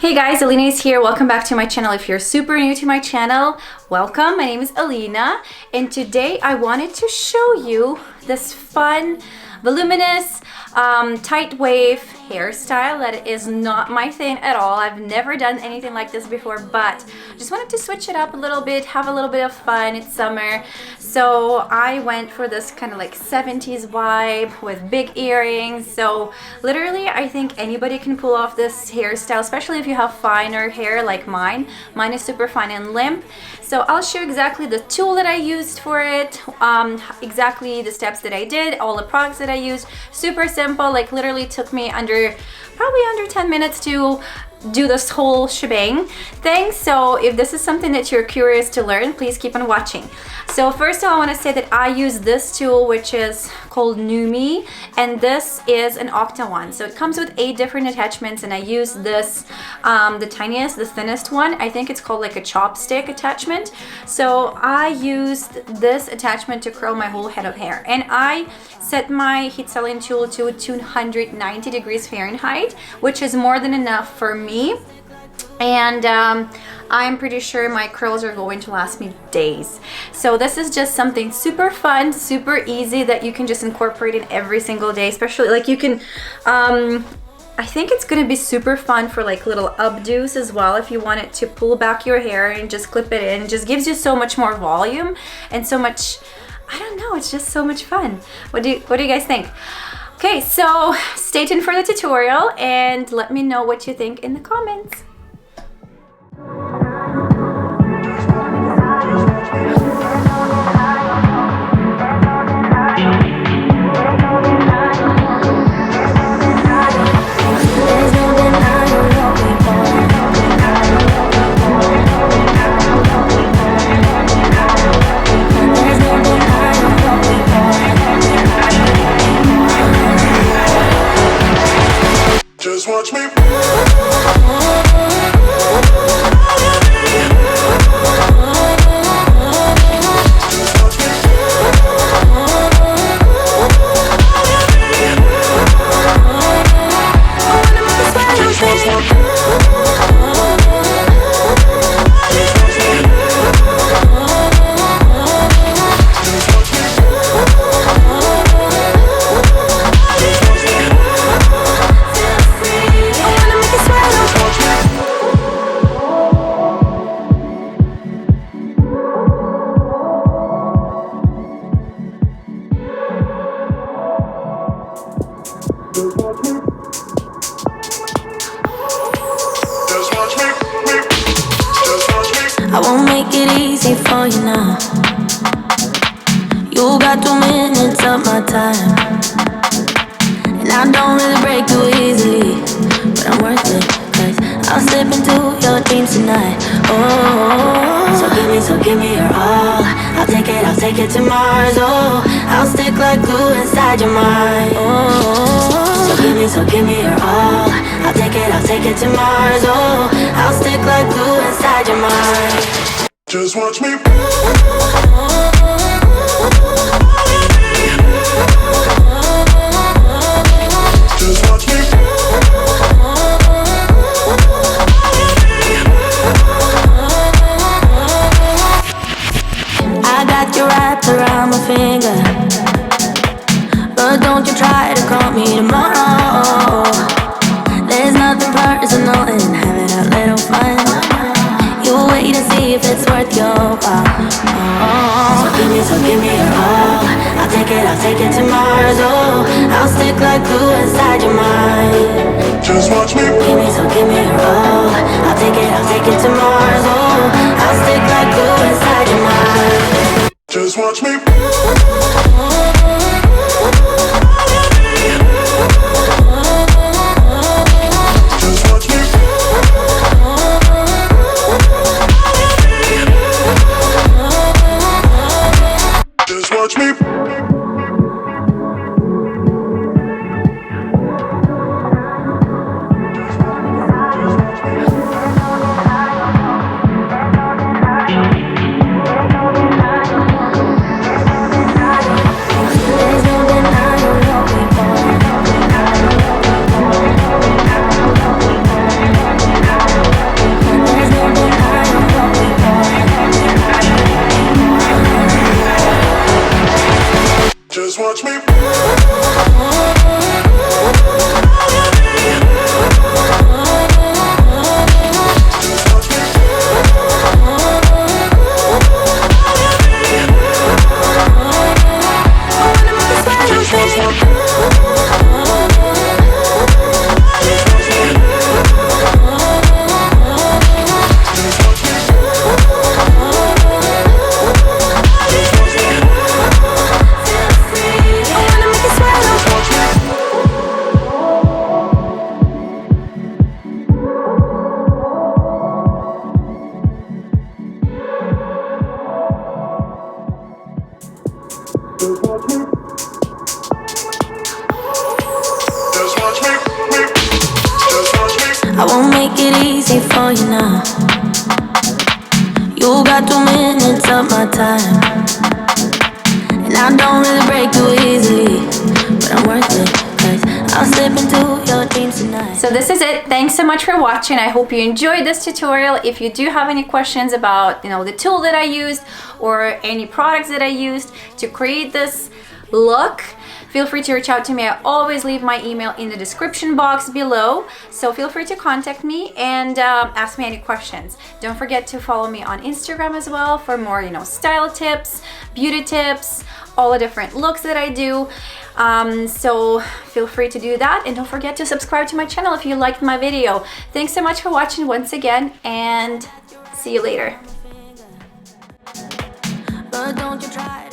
Hey guys, Alina is here. Welcome back to my channel. If you're super new to my channel, welcome. My name is Alina, and today I wanted to show you this fun, voluminous, tight wave hairstyle that is not my thing at all. I've never done anything like this before, but I just wanted to switch it up a little bit, have a little bit of fun. It's summer, so I went for this kind of like 70s vibe with big earrings. So literally, I think anybody can pull off this hairstyle, especially if you have finer hair like mine. Mine is super fine and limp. So I'll show you exactly the tool that I used for it, exactly the steps that I did, all the products that I used. Super simple, like literally took me probably under 10 minutes to do this whole shebang thing. So if this is something that you're curious to learn, please keep on watching. So first of all, I want to say that I use this tool, which is called NuMe, and this is an Octowand. So it comes with 8 different attachments, and I use this, the tiniest, the thinnest one. I think it's called like a chopstick attachment. So I used this attachment to curl my whole head of hair, and I set my heat sealing tool to 290 degrees Fahrenheit, which is more than enough for me. And I'm pretty sure my curls are going to last me days. So this is just something super fun, super easy that you can just incorporate in every single day, especially like you can, I think it's gonna be super fun for like little updos as well if you want it to pull back your hair and just clip it in. It just gives you so much more volume and so much, I don't know, it's just so much fun. What do you guys think? Okay, so stay tuned for the tutorial and let me know what you think in the comments. Just watch me. I won't make it easy for you now. You got 2 minutes of my time, and I don't really break too easily, but I'm worth it, 'cause I'll slip into your dreams tonight. Oh, so give me your all. I'll take it to Mars. Oh, I'll stick like glue inside your mind. Oh, so give me your all. I'll take it to Mars. Oh, I'll stick like glue inside your mind. Just watch me. Just watch me. I got you wrapped around my finger, but don't you try to call me tomorrow. There's nothing personal in having a little fun. You wait and see if it's worth your while. Oh, so give me your all. I'll take it to Mars. Oh, I'll stick like glue inside your mind. Just watch me. Give me your all. I'll take it to Mars. Oh, I'll stick like glue inside your mind. Just watch me. Watch me. I won't make it easy for you now. You got 2 minutes of my time, and I don't really break too easily, but I'm worth it, 'cause I'll slip into your dreams tonight. So this is it. Thanks so much for watching. I hope you enjoyed this tutorial. If you do have any questions about, the tool that I used or any products that I used to create this look, feel free to reach out to me. I always leave my email in the description box below, so feel free to contact me and ask me any questions. Don't forget to follow me on Instagram as well for more, style tips, beauty tips, all the different looks that I do. So feel free to do that, and don't forget to subscribe to my channel if you liked my video. Thanks so much for watching once again, and see you later. But don't you try